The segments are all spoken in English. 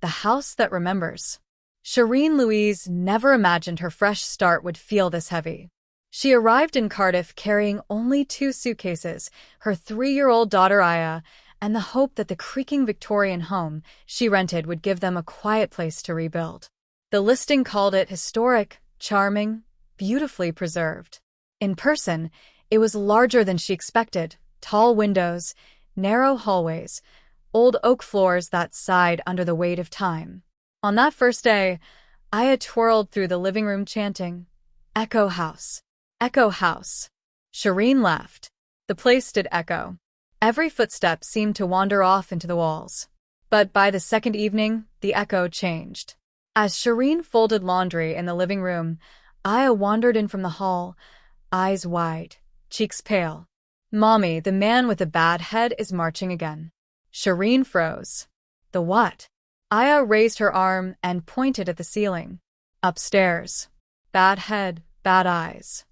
the house that remembers. Shireen Louise never imagined her fresh start would feel this heavy. She arrived in Cardiff carrying only 2 suitcases, her 3-year-old daughter Aya, and the hope that the creaking Victorian home she rented would give them a quiet place to rebuild. The listing called it historic, charming, beautifully preserved. In person, it was larger than she expected: tall windows, narrow hallways, old oak floors that sighed under the weight of time. On that first day, Aya twirled through the living room chanting, "Echo House. Echo House." Shireen laughed. The place did echo. Every footstep seemed to wander off into the walls. But by the second evening, the echo changed. As Shireen folded laundry in the living room, Aya wandered in from the hall, eyes wide, cheeks pale. "Mommy, the man with the bad head is marching again." Shireen froze. "The what?" Aya raised her arm and pointed at the ceiling. "Upstairs. Bad head, bad eyes."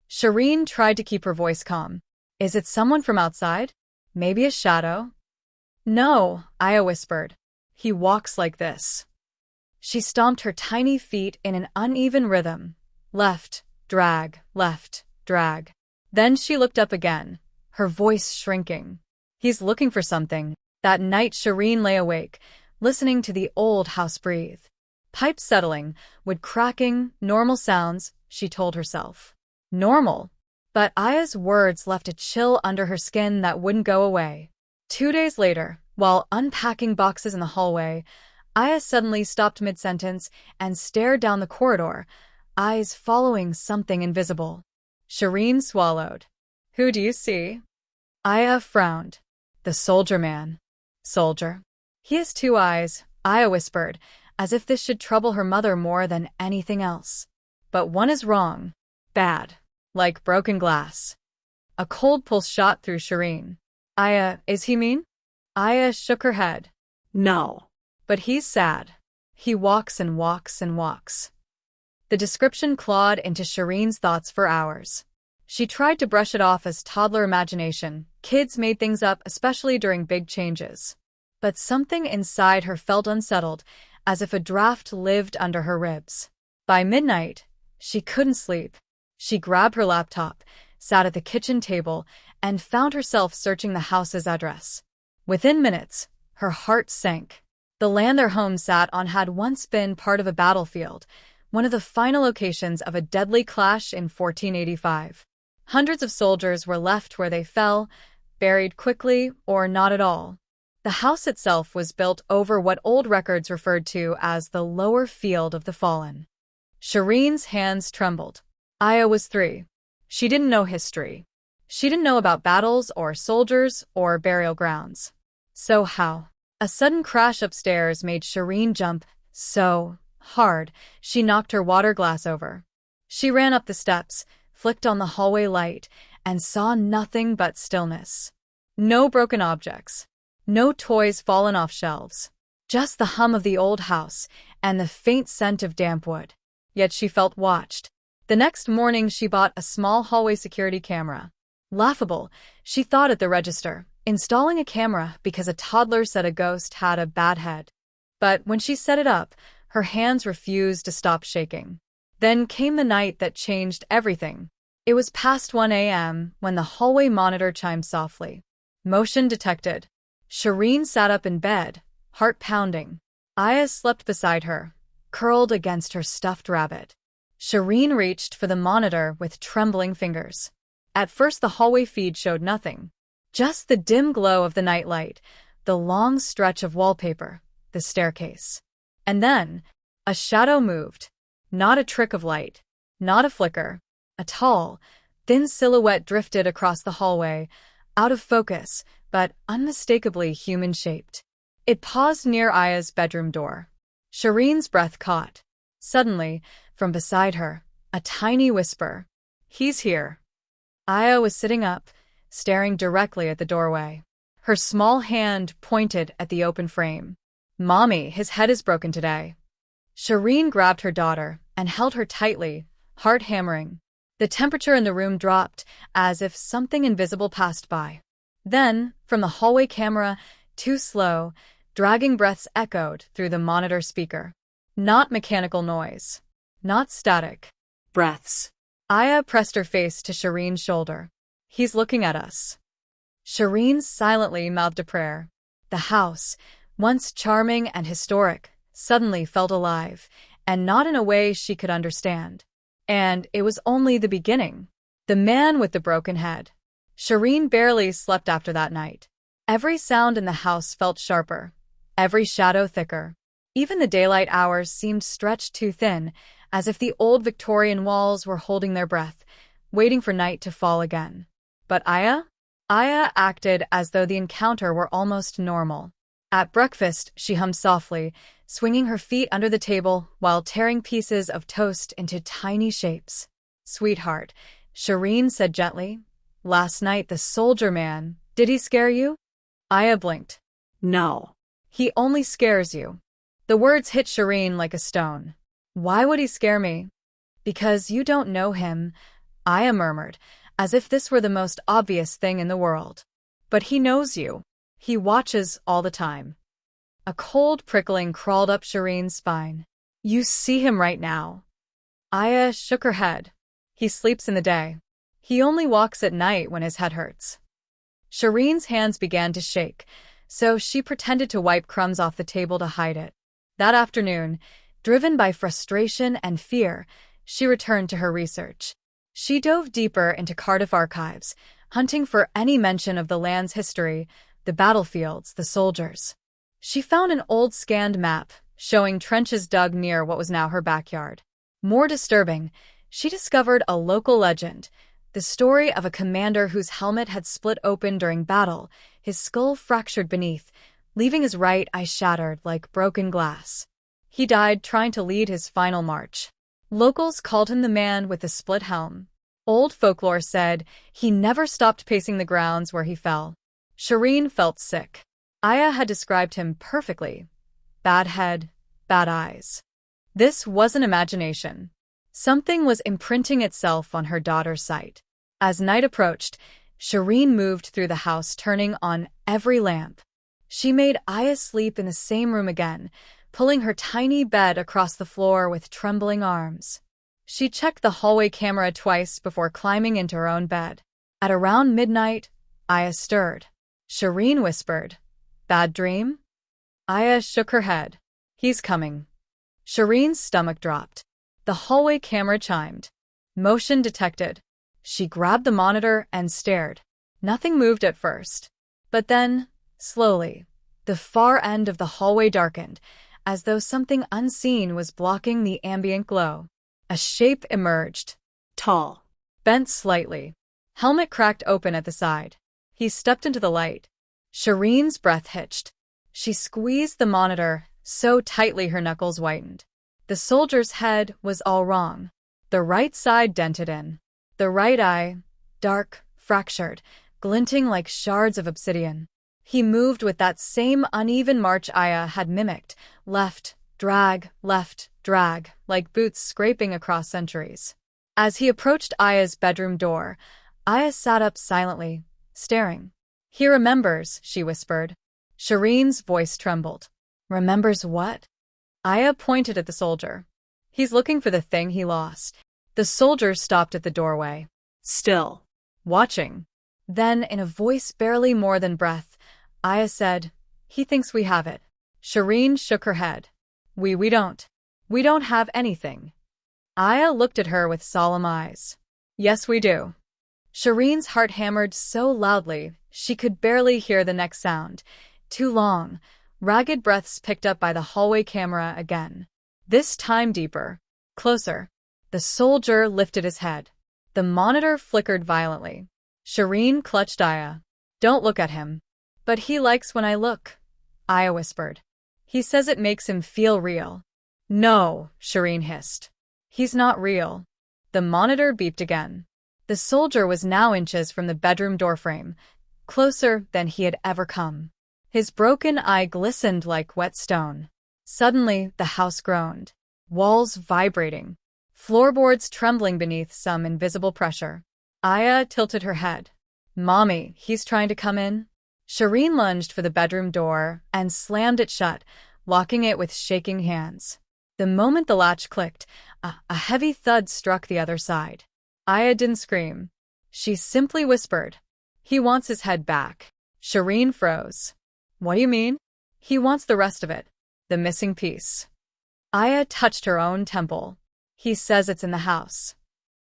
Shireen tried to keep her voice calm. "Is it someone from outside? Maybe a shadow?" "No," Aya whispered. "He walks like this." She stomped her tiny feet in an uneven rhythm. Left, drag, left, drag. Then she looked up again, her voice shrinking. "He's looking for something." That night Shireen lay awake, listening to the old house breathe. Pipes settling, wood cracking, normal sounds, she told herself. Normal. But Aya's words left a chill under her skin that wouldn't go away. 2 days later, while unpacking boxes in the hallway, Aya suddenly stopped mid-sentence and stared down the corridor, eyes following something invisible. Shireen swallowed. "Who do you see?" Aya frowned. "The soldier man." "Soldier?" "He has 2 eyes," Aya whispered, as if this should trouble her mother more than anything else. "But one is wrong. Bad. Like broken glass." A cold pulse shot through Shireen. "Aya, is he mean?" Aya shook her head. "No. But he's sad. He walks and walks and walks." The description clawed into Shireen's thoughts for hours. She tried to brush it off as toddler imagination. Kids made things up, especially during big changes. But something inside her felt unsettled, as if a draft lived under her ribs. By midnight, she couldn't sleep. She grabbed her laptop, sat at the kitchen table, and found herself searching the house's address. Within minutes, her heart sank. The land their home sat on had once been part of a battlefield, one of the final locations of a deadly clash in 1485. Hundreds of soldiers were left where they fell, buried quickly or not at all. The house itself was built over what old records referred to as the lower field of the fallen. Shireen's hands trembled. Aya was 3. She didn't know history. She didn't know about battles or soldiers or burial grounds. So how? A sudden crash upstairs made Shireen jump so hard she knocked her water glass over. She ran up the steps, flicked on the hallway light, and saw nothing but stillness. No broken objects. No toys fallen off shelves. Just the hum of the old house and the faint scent of damp wood. Yet she felt watched. The next morning she bought a small hallway security camera. Laughable, she thought at the register, installing a camera because a toddler said a ghost had a bad head. But when she set it up, her hands refused to stop shaking. Then came the night that changed everything. It was past 1 a.m. when the hallway monitor chimed softly. Motion detected. Shireen sat up in bed, heart pounding. Aya slept beside her, curled against her stuffed rabbit. Shireen reached for the monitor with trembling fingers. At first the hallway feed showed nothing. Just the dim glow of the nightlight, the long stretch of wallpaper, the staircase. And then, a shadow moved. Not a trick of light, not a flicker. A tall, thin silhouette drifted across the hallway, out of focus, but unmistakably human-shaped. It paused near Aya's bedroom door. Shireen's breath caught. Suddenly, from beside her, a tiny whisper. "He's here." Aya was sitting up, staring directly at the doorway. Her small hand pointed at the open frame. "Mommy, his head is broken today." Shireen grabbed her daughter and held her tightly, heart hammering. The temperature in the room dropped, as if something invisible passed by. Then, from the hallway camera, too slow, Dragging breaths echoed through the monitor speaker. Not mechanical noise. Not static. Breaths. Aya pressed her face to Shireen's shoulder. He's looking at us. Shireen silently mouthed a prayer. The house, once charming and historic, suddenly felt alive, and not in a way she could understand. And it was only the beginning. The man with the broken head. Shireen barely slept after that night. Every sound in the house felt sharper, every shadow thicker. Even the daylight hours seemed stretched too thin, as if the old Victorian walls were holding their breath, waiting for night to fall again. But Aya? Aya acted as though the encounter were almost normal. At breakfast, she hummed softly, swinging her feet under the table while tearing pieces of toast into tiny shapes. "Sweetheart," Shireen said gently, "last night the soldier man, did he scare you?" Aya blinked. "No. He only scares you." The words hit Shireen like a stone. "Why would he scare me?" "Because you don't know him," Aya murmured, as if this were the most obvious thing in the world. "But he knows you. He watches all the time." A cold prickling crawled up Shireen's spine. "You see him right now." Aya shook her head. "He sleeps in the day. He only walks at night when his head hurts." Shireen's hands began to shake, so she pretended to wipe crumbs off the table to hide it. That afternoon, driven by frustration and fear, she returned to her research. She dove deeper into Cardiff archives, hunting for any mention of the land's history, the battlefields, the soldiers. She found an old scanned map showing trenches dug near what was now her backyard. More disturbing, she discovered a local legend, the story of a commander whose helmet had split open during battle, his skull fractured beneath, leaving his right eye shattered like broken glass. He died trying to lead his final march. Locals called him the man with the split helm. Old folklore said he never stopped pacing the grounds where he fell. Shireen felt sick. Aya had described him perfectly. Bad head, bad eyes. This wasn't imagination. Something was imprinting itself on her daughter's sight. As night approached, Shireen moved through the house, turning on every lamp. She made Aya sleep in the same room again, pulling her tiny bed across the floor with trembling arms. She checked the hallway camera twice before climbing into her own bed. At around midnight, Aya stirred. Shireen whispered, "Bad dream?" Aya shook her head. "He's coming." Shireen's stomach dropped. The hallway camera chimed. Motion detected. She grabbed the monitor and stared. Nothing moved at first. But then, slowly, the far end of the hallway darkened, as though something unseen was blocking the ambient glow. A shape emerged. Tall. Bent slightly. Helmet cracked open at the side. He stepped into the light. Shireen's breath hitched. She squeezed the monitor so tightly her knuckles whitened. The soldier's head was all wrong. The right side dented in. The right eye, dark, fractured, glinting like shards of obsidian. He moved with that same uneven march Aya had mimicked, left, drag, like boots scraping across centuries. As he approached Aya's bedroom door, Aya sat up silently, staring. "He remembers," she whispered. Shireen's voice trembled. "Remembers what?" Aya pointed at the soldier. "He's looking for the thing he lost." The soldier stopped at the doorway. Still. Watching. Then, in a voice barely more than breath, Aya said, "He thinks we have it." Shireen shook her head. We don't. We don't have anything." Aya looked at her with solemn eyes. "Yes, we do." Shireen's heart hammered so loudly she could barely hear the next sound. Too long, ragged breaths picked up by the hallway camera again. This time deeper. Closer. The soldier lifted his head. The monitor flickered violently. Shireen clutched Aya. "Don't look at him." "But he likes when I look," Aya whispered. "He says it makes him feel real." "No," Shireen hissed. "He's not real." The monitor beeped again. The soldier was now inches from the bedroom doorframe, closer than he had ever come. His broken eye glistened like wet stone. Suddenly, the house groaned. Walls vibrating. Floorboards trembling beneath some invisible pressure. Aya tilted her head. "Mommy, he's trying to come in?" Shireen lunged for the bedroom door and slammed it shut, locking it with shaking hands. The moment the latch clicked, a heavy thud struck the other side. Aya didn't scream. She simply whispered, "He wants his head back." Shireen froze. "What do you mean?" "He wants the rest of it. The missing piece." Aya touched her own temple. "He says it's in the house."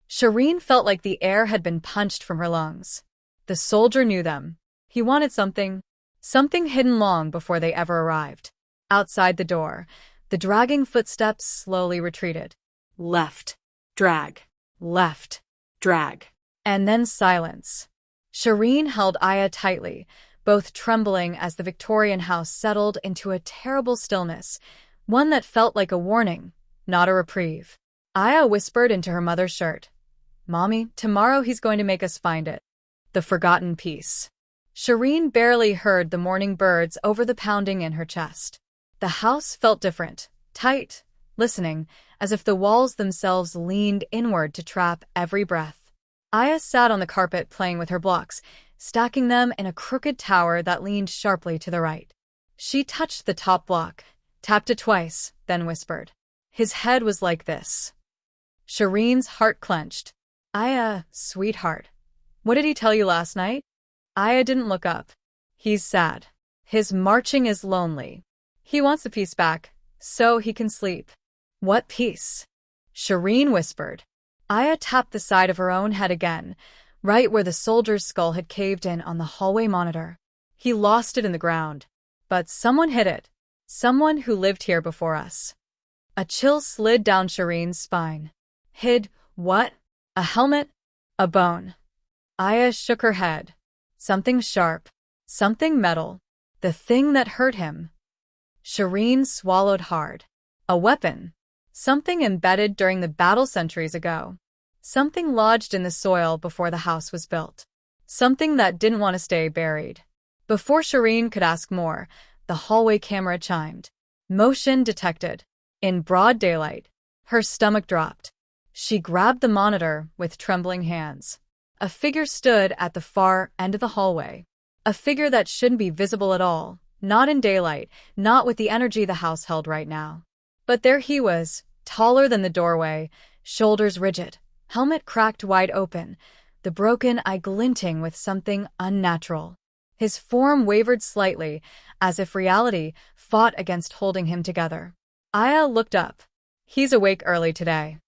Shireen felt like the air had been punched from her lungs. The soldier knew them. He wanted something hidden long before they ever arrived. Outside the door, the dragging footsteps slowly retreated. Left, drag, left, drag. And then silence. Shireen held Aya tightly, both trembling as the Victorian house settled into a terrible stillness, one that felt like a warning, not a reprieve. Aya whispered into her mother's shirt, "Mommy, tomorrow he's going to make us find it. The forgotten piece." Shireen barely heard the morning birds over the pounding in her chest. The house felt different, tight, listening, as if the walls themselves leaned inward to trap every breath. Aya sat on the carpet playing with her blocks, stacking them in a crooked tower that leaned sharply to the right. She touched the top block, tapped it twice, then whispered, "His head was like this." Shireen's heart clenched. "Aya, sweetheart, what did he tell you last night?" Aya didn't look up. "He's sad. His marching is lonely. He wants the peace back, so he can sleep." "What peace?" Shireen whispered. Aya tapped the side of her own head again, right where the soldier's skull had caved in on the hallway monitor. "He lost it in the ground. But someone hid it. Someone who lived here before us." A chill slid down Shireen's spine. "Hid what? A helmet? A bone?" Aya shook her head. "Something sharp. Something metal. The thing that hurt him." Shireen swallowed hard. "A weapon. Something embedded during the battle centuries ago. Something lodged in the soil before the house was built. Something that didn't want to stay buried." Before Shireen could ask more, the hallway camera chimed. "Motion detected." In broad daylight, her stomach dropped. She grabbed the monitor with trembling hands. A figure stood at the far end of the hallway. A figure that shouldn't be visible at all, not in daylight, not with the energy the house held right now. But there he was, taller than the doorway, shoulders rigid, helmet cracked wide open, the broken eye glinting with something unnatural. His form wavered slightly, as if reality fought against holding him together. Aya looked up. "He's awake early today."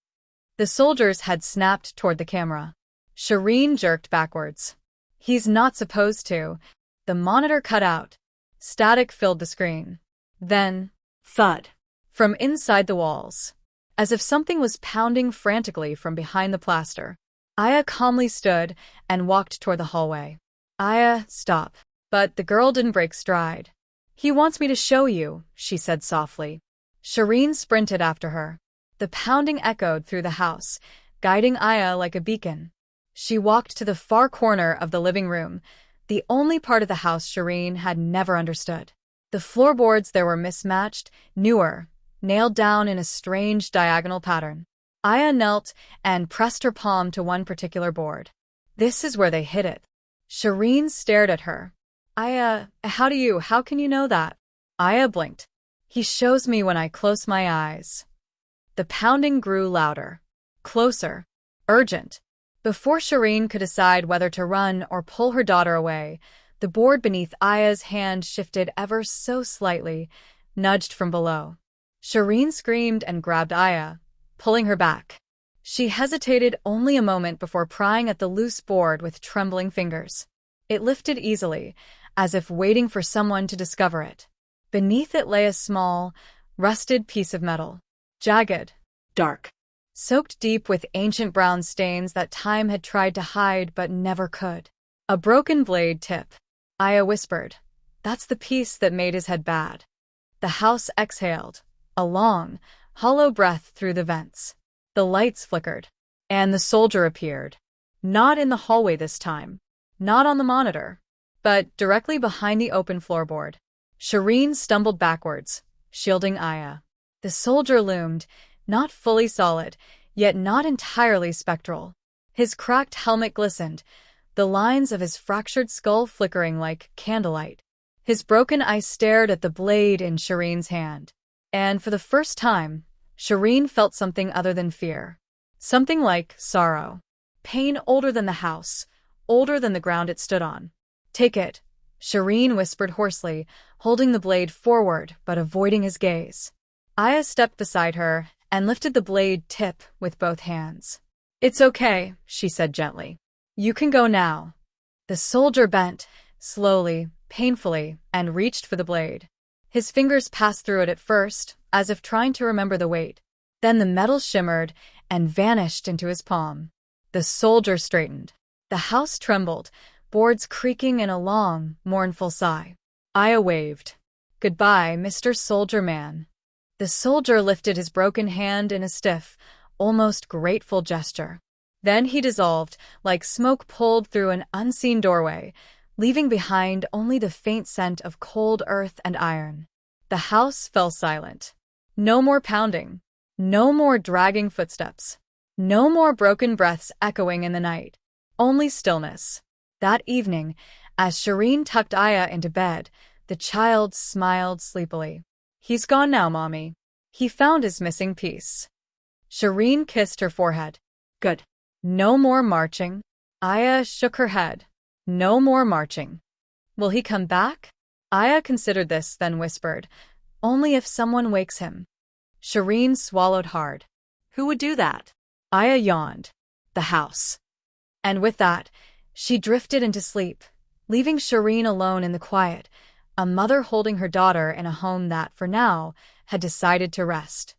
The soldiers had snapped toward the camera. Shireen jerked backwards. "He's not supposed to." The monitor cut out. Static filled the screen. Then, thud, from inside the walls, as if something was pounding frantically from behind the plaster. Aya calmly stood and walked toward the hallway. "Aya, stop." But the girl didn't break stride. "He wants me to show you," she said softly. Shireen sprinted after her. The pounding echoed through the house, guiding Aya like a beacon. She walked to the far corner of the living room, the only part of the house Shireen had never understood. The floorboards there were mismatched, newer, nailed down in a strange diagonal pattern. Aya knelt and pressed her palm to one particular board. "This is where they hid it." Shireen stared at her. "Aya, how can you know that?" Aya blinked. "He shows me when I close my eyes." The pounding grew louder, closer, urgent. Before Shireen could decide whether to run or pull her daughter away, the board beneath Aya's hand shifted ever so slightly, nudged from below. Shireen screamed and grabbed Aya, pulling her back. She hesitated only a moment before prying at the loose board with trembling fingers. It lifted easily, as if waiting for someone to discover it. Beneath it lay a small, rusted piece of metal. Jagged, dark, soaked deep with ancient brown stains that time had tried to hide but never could. A broken blade tip. Aya whispered, "That's the piece that made his head bad." The house exhaled, a long, hollow breath through the vents. The lights flickered, and the soldier appeared. Not in the hallway this time, not on the monitor, but directly behind the open floorboard. Shireen stumbled backwards, shielding Aya. The soldier loomed, not fully solid, yet not entirely spectral. His cracked helmet glistened, the lines of his fractured skull flickering like candlelight. His broken eyes stared at the blade in Shireen's hand. And for the first time, Shireen felt something other than fear. Something like sorrow. Pain older than the house, older than the ground it stood on. "Take it," Shireen whispered hoarsely, holding the blade forward but avoiding his gaze. Aya stepped beside her and lifted the blade tip with both hands. "It's okay," she said gently. "You can go now." The soldier bent, slowly, painfully, and reached for the blade. His fingers passed through it at first, as if trying to remember the weight. Then the metal shimmered and vanished into his palm. The soldier straightened. The house trembled, boards creaking in a long, mournful sigh. Aya waved. "Goodbye, Mr. Soldier Man." The soldier lifted his broken hand in a stiff, almost grateful gesture. Then he dissolved, like smoke pulled through an unseen doorway, leaving behind only the faint scent of cold earth and iron. The house fell silent. No more pounding. No more dragging footsteps. No more broken breaths echoing in the night. Only stillness. That evening, as Shireen tucked Aya into bed, the child smiled sleepily. "He's gone now, Mommy. He found his missing piece." Shireen kissed her forehead. "Good. No more marching." Aya shook her head. "No more marching." "Will he come back?" Aya considered this, then whispered, "Only if someone wakes him." Shireen swallowed hard. "Who would do that?" Aya yawned. "The house." And with that, she drifted into sleep, leaving Shireen alone in the quiet, a mother holding her daughter in a home that, for now, had decided to rest.